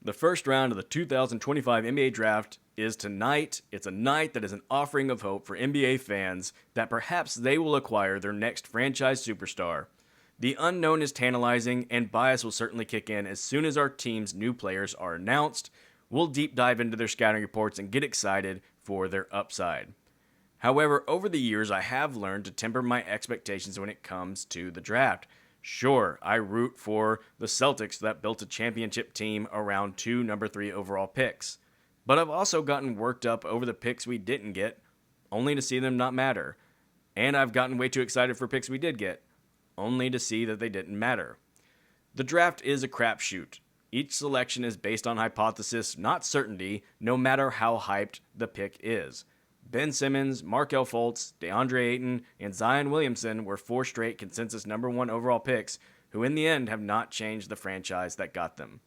The first round of the 2025 NBA Draft is tonight. It's a night that is an offering of hope for NBA fans that perhaps they will acquire their next franchise superstar. The unknown is tantalizing, and bias will certainly kick in as soon as our team's new players are announced. We'll deep dive into their scouting reports and get excited for their upside. However, over the years, I have learned to temper my expectations when it comes to the draft. Sure, I root for the Celtics that built a championship team around two number 3 overall picks. But I've also gotten worked up over the picks we didn't get, only to see them not matter. And I've gotten way too excited for picks we did get, only to see that they didn't matter. The draft is a crapshoot. Each selection is based on hypothesis, not certainty, no matter how hyped the pick is. Ben Simmons, Markelle Fultz, DeAndre Ayton, and Zion Williamson were 4 straight consensus number 1 overall picks who in the end have not changed the franchise that got them.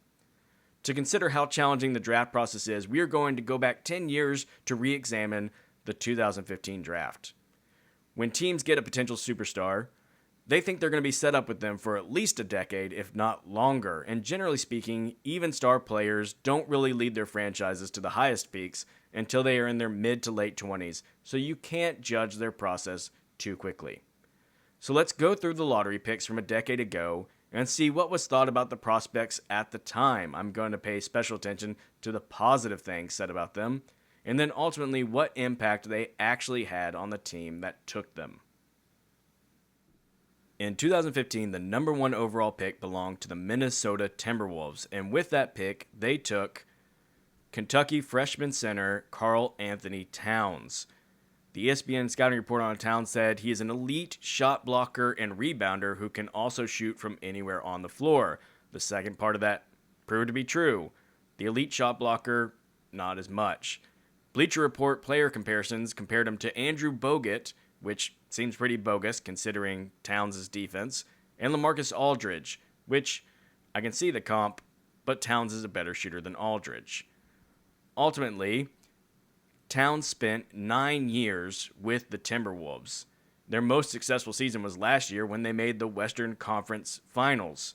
To consider how challenging the draft process is, we are going to go back 10 years to re-examine the 2015 draft. When teams get a potential superstar, they think they're going to be set up with them for at least a decade, if not longer, and generally speaking, even star players don't really lead their franchises to the highest peaks until they are in their mid to late 20s, so you can't judge their process too quickly. So let's go through the lottery picks from a decade ago and see what was thought about the prospects at the time. I'm going to pay special attention to the positive things said about them, and then ultimately what impact they actually had on the team that took them. In 2015, the number 1 overall pick belonged to the Minnesota Timberwolves, and with that pick, they took Kentucky freshman center Karl Anthony Towns. The ESPN scouting report on Towns said he is an elite shot blocker and rebounder who can also shoot from anywhere on the floor. The second part of that proved to be true. The elite shot blocker, not as much. Bleacher Report player comparisons compared him to Andrew Bogut, which seems pretty bogus considering Towns' defense, and LaMarcus Aldridge, which I can see the comp, but Towns is a better shooter than Aldridge. Ultimately, Towns spent 9 years with the Timberwolves. Their most successful season was last year when they made the Western Conference Finals.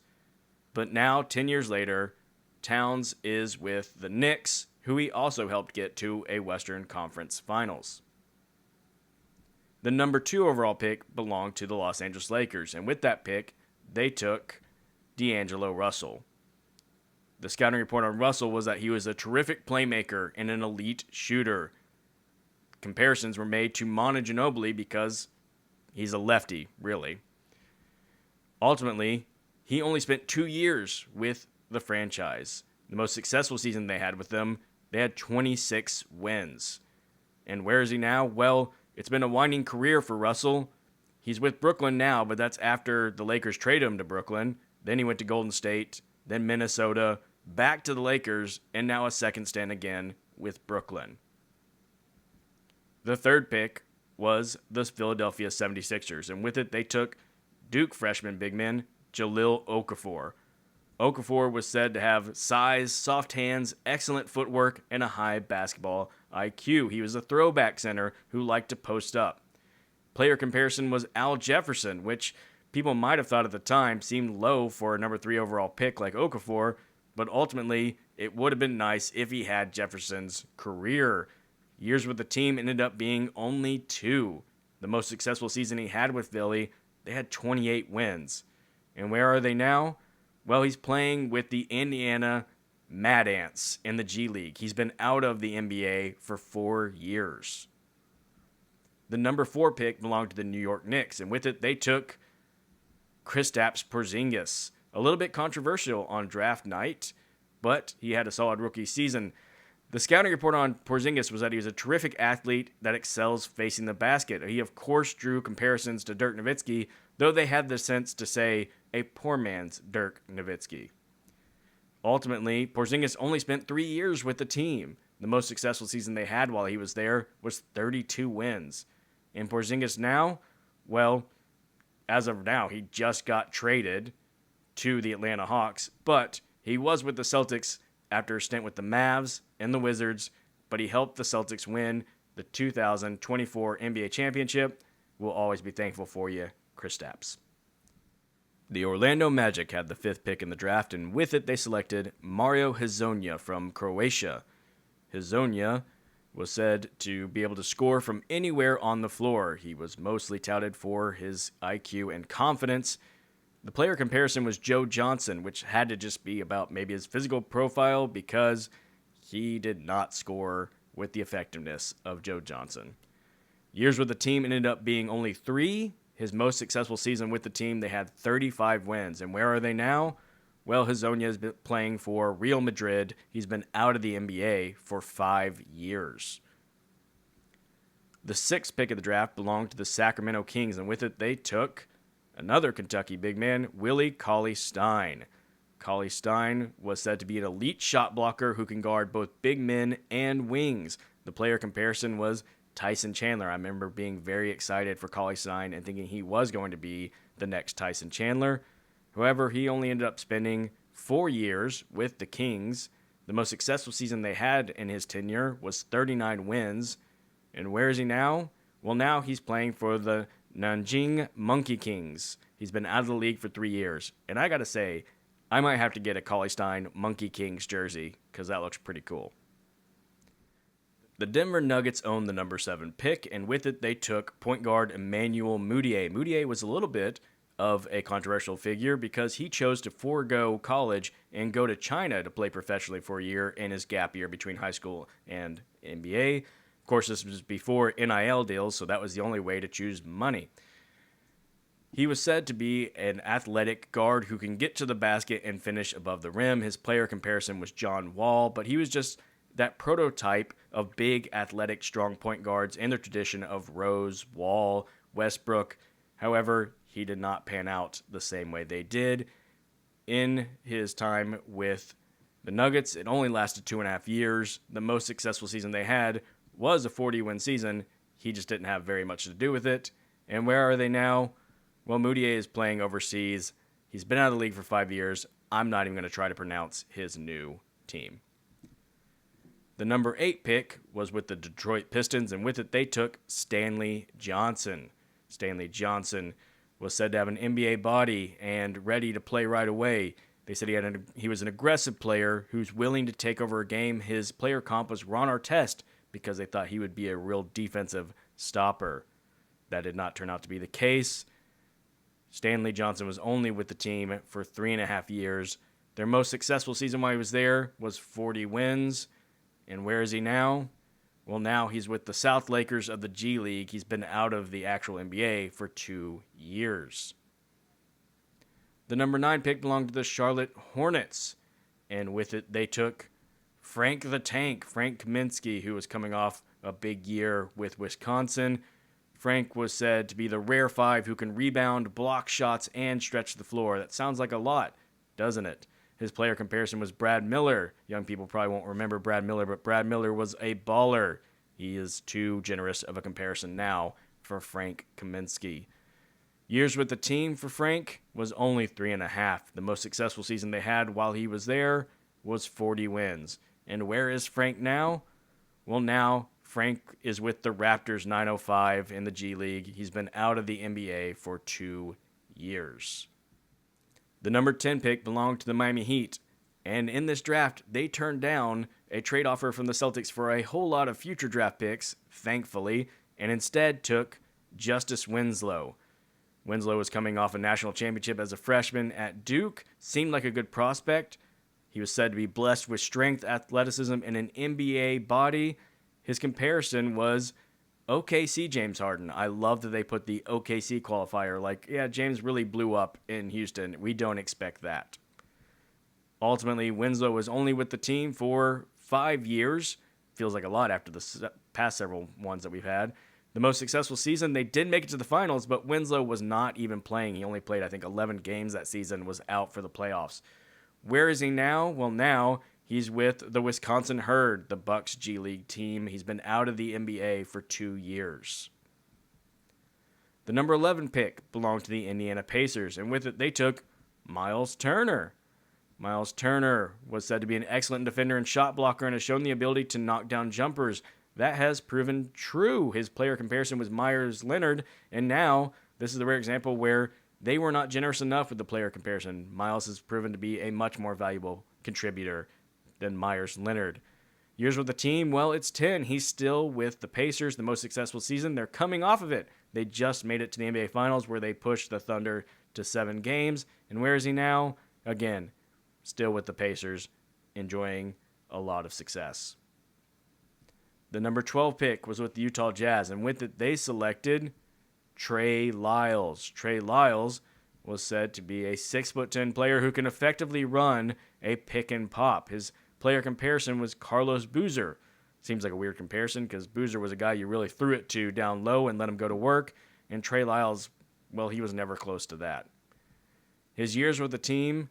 But now, 10 years later, Towns is with the Knicks, who he also helped get to a Western Conference Finals. The number 2 overall pick belonged to the Los Angeles Lakers, and with that pick, they took D'Angelo Russell. The scouting report on Russell was that he was a terrific playmaker and an elite shooter. Comparisons were made to Manu Ginobili because he's a lefty, really. Ultimately, he only spent 2 years with the franchise. The most successful season they had with them, they had 26 wins. And where is he now? Well, it's been a winding career for Russell. He's with Brooklyn now, but that's after the Lakers traded him to Brooklyn. Then he went to Golden State, then Minnesota, back to the Lakers, and now a second stint again with Brooklyn. The third pick was the Philadelphia 76ers, and with it they took Duke freshman big man Jahlil Okafor. Okafor was said to have size, soft hands, excellent footwork, and a high basketball IQ. He was a throwback center who liked to post up. Player comparison was Al Jefferson, which people might have thought at the time seemed low for a number 3 overall pick like Okafor, but ultimately it would have been nice if he had Jefferson's career. Years with the team ended up being only 2. The most successful season he had with Philly, they had 28 wins. And where are they now? Well, he's playing with the Indiana Mad Ants in the G League. He's been out of the NBA for 4 years. The number 4 pick belonged to the New York Knicks, and with it they took Kristaps Porzingis. A little bit controversial on draft night, but he had a solid rookie season. The scouting report on Porzingis was that he was a terrific athlete that excels facing the basket. He, of course, drew comparisons to Dirk Nowitzki, though they had the sense to say a poor man's Dirk Nowitzki. Ultimately, Porzingis only spent 3 years with the team. The most successful season they had while he was there was 32 wins. And Porzingis now, well, as of now, he just got traded to the Atlanta Hawks, but he was with the Celtics after a stint with the Mavs and the Wizards, but he helped the Celtics win the 2024 NBA championship. We'll always be thankful for you, Kristaps. The Orlando Magic had the 5th pick in the draft, and with it they selected Mario Hezonja from Croatia. Hezonja was said to be able to score from anywhere on the floor. He was mostly touted for his IQ and confidence. The player comparison was Joe Johnson, which had to just be about maybe his physical profile because he did not score with the effectiveness of Joe Johnson. Years with the team ended up being only 3. His most successful season with the team, they had 35 wins. And where are they now? Well, Hezonja has been playing for Real Madrid. He's been out of the NBA for 5 years. The 6th pick of the draft belonged to the Sacramento Kings, and with it they took another Kentucky big man, Willie Cauley-Stein. Cauley-Stein was said to be an elite shot blocker who can guard both big men and wings. The player comparison was Tyson Chandler. I remember being very excited for Cauley-Stein and thinking he was going to be the next Tyson Chandler. However, he only ended up spending 4 years with the Kings. The most successful season they had in his tenure was 39 wins. And where is he now? Well, now he's playing for the Nanjing Monkey Kings. He's been out of the league for 3 years. And I gotta say, I might have to get a Cauley-Stein Monkey Kings jersey because that looks pretty cool. The Denver Nuggets owned the number 7 pick, and with it they took point guard Emmanuel Mudiay. Mudiay was a little bit of a controversial figure because he chose to forego college and go to China to play professionally for a year in his gap year between high school and NBA. Of course, this was before NIL deals, so that was the only way to choose money. He was said to be an athletic guard who can get to the basket and finish above the rim. His player comparison was John Wall, but he was just that prototype of big, athletic, strong point guards in the tradition of Rose, Wall, Westbrook. However, he did not pan out the same way they did. In his time with the Nuggets, it only lasted 2.5 years. The most successful season they had was a 40-win season. He just didn't have very much to do with it. And where are they now? Well, Mudiay is playing overseas. He's been out of the league for 5 years. I'm not even going to try to pronounce his new team. The number 8 pick was with the Detroit Pistons, and with it they took Stanley Johnson. Stanley Johnson was said to have an NBA body and ready to play right away. They said he was an aggressive player who's willing to take over a game. His player comp was Ron Artest because they thought he would be a real defensive stopper. That did not turn out to be the case. Stanley Johnson was only with the team for 3.5 years. Their most successful season while he was there was 40 wins. And where is he now? Well, now he's with the South Lakers of the G League. He's been out of the actual NBA for 2 years. The number 9 pick belonged to the Charlotte Hornets. And with it, they took Frank the Tank, Frank Kaminsky, who was coming off a big year with Wisconsin. Frank was said to be the rare 5 who can rebound, block shots, and stretch the floor. That sounds like a lot, doesn't it? His player comparison was Brad Miller. Young people probably won't remember Brad Miller, but Brad Miller was a baller. He is too generous of a comparison now for Frank Kaminsky. Years with the team for Frank was only 3.5. The most successful season they had while he was there was 40 wins. And where is Frank now? Well, now Frank is with the Raptors 905 in the G League. He's been out of the NBA for 2 years. The number 10 pick belonged to the Miami Heat. And in this draft, they turned down a trade offer from the Celtics for a whole lot of future draft picks, thankfully, and instead took Justice Winslow. Winslow was coming off a national championship as a freshman at Duke, seemed like a good prospect. He was said to be blessed with strength, athleticism, and an NBA body. His comparison was OKC James Harden. I love that they put the OKC qualifier. Like, yeah, James really blew up in Houston. We don't expect that. Ultimately, Winslow was only with the team for 5 years. Feels like a lot after the past several ones that we've had. The most successful season, they did make it to the finals, but Winslow was not even playing. He only played, I think, 11 games that season, was out for the playoffs. Where is he now? Well, now he's with the Wisconsin Herd, the Bucks G League team. He's been out of the NBA for 2 years. The number 11 pick belonged to the Indiana Pacers, and with it they took Miles Turner. Miles Turner was said to be an excellent defender and shot blocker and has shown the ability to knock down jumpers. That has proven true. His player comparison was Myers Leonard, and now this is the rare example where they were not generous enough with the player comparison. Miles has proven to be a much more valuable contributor than Myers Leonard. Years with the team, well, it's 10. He's still with the Pacers, the most successful season. They're coming off of it. They just made it to the NBA Finals where they pushed the Thunder to 7 games. And where is he now? Again, still with the Pacers, enjoying a lot of success. The number 12 pick was with the Utah Jazz, and with it, they selected Trey Lyles. Trey Lyles was said to be a 6'10" player who can effectively run a pick and pop. His player comparison was Carlos Boozer. Seems like a weird comparison because Boozer was a guy you really threw it to down low and let him go to work, and Trey Lyles, well, he was never close to that. His years with the team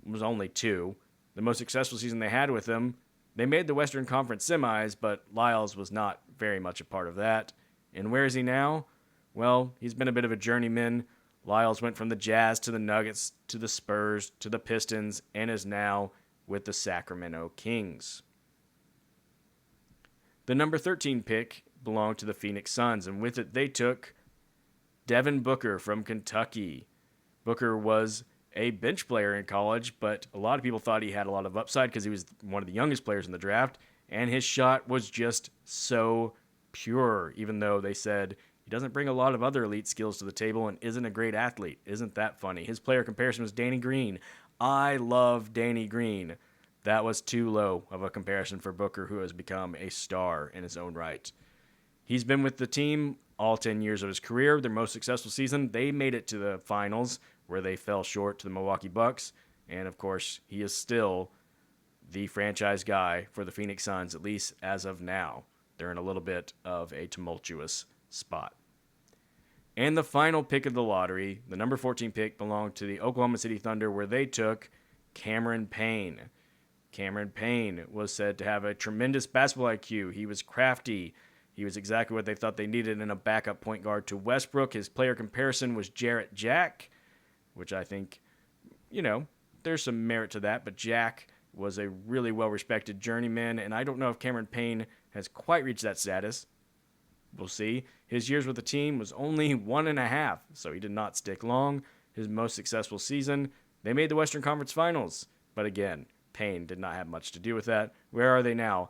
was only 2. The most successful season they had with him, they made the Western Conference semis, but Lyles was not very much a part of that. And where is he now? Well, he's been a bit of a journeyman. Lyles went from the Jazz to the Nuggets to the Spurs to the Pistons and is now with the Sacramento Kings. The number 13 pick belonged to the Phoenix Suns, and with it they took Devin Booker from Kentucky. Booker was a bench player in college, but a lot of people thought he had a lot of upside because he was one of the youngest players in the draft, and his shot was just so pure, even though they said he doesn't bring a lot of other elite skills to the table and isn't a great athlete. Isn't that funny? His player comparison was Danny Green. I love Danny Green. That was too low of a comparison for Booker, who has become a star in his own right. He's been with the team all 10 years of his career. Their most successful season, they made it to the finals, where they fell short to the Milwaukee Bucks. And, of course, he is still the franchise guy for the Phoenix Suns, at least as of now. They're in a little bit of a tumultuous spot. And the final pick of the lottery, the number 14 pick, belonged to the Oklahoma City Thunder, where they took Cameron Payne. Cameron Payne was said to have a tremendous basketball IQ. He was crafty. He was exactly what they thought they needed in a backup point guard to Westbrook. His player comparison was Jarrett Jack, which I think, there's some merit to that. But Jack was a really well-respected journeyman, and I don't know if Cameron Payne has quite reached that status. We'll see. His years with the team was only 1.5, so he did not stick long. His most successful season, they made the Western Conference Finals. But again, Payne did not have much to do with that. Where are they now?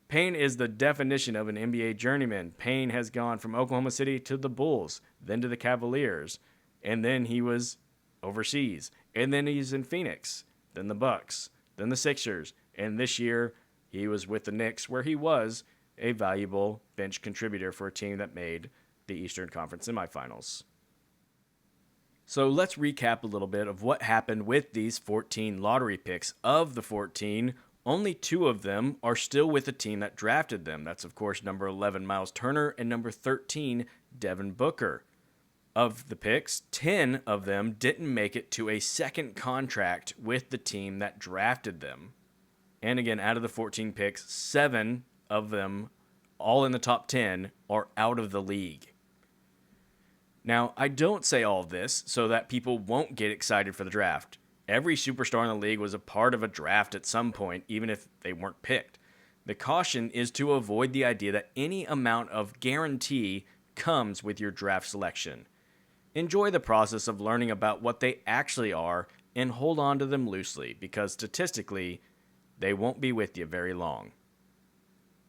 Payne is the definition of an NBA journeyman. Payne has gone from Oklahoma City to the Bulls, then to the Cavaliers, and then he was overseas, and then he's in Phoenix, then the Bucks, then the Sixers, and this year he was with the Knicks, where he was a valuable bench contributor for a team that made the Eastern Conference semifinals. So let's recap a little bit of what happened with these 14 lottery picks. Of the 14, only 2 of them are still with the team that drafted them. That's, of course, number 11, Miles Turner, and number 13, Devin Booker. Of the picks, 10 of them didn't make it to a second contract with the team that drafted them. And again, out of the 14 picks, 7 of them, all in the top 10, are out of the league. Now, I don't say all of this so that people won't get excited for the draft. Every superstar in the league was a part of a draft at some point, even if they weren't picked. The caution is to avoid the idea that any amount of guarantee comes with your draft selection. Enjoy the process of learning about what they actually are and hold on to them loosely, because statistically, they won't be with you very long.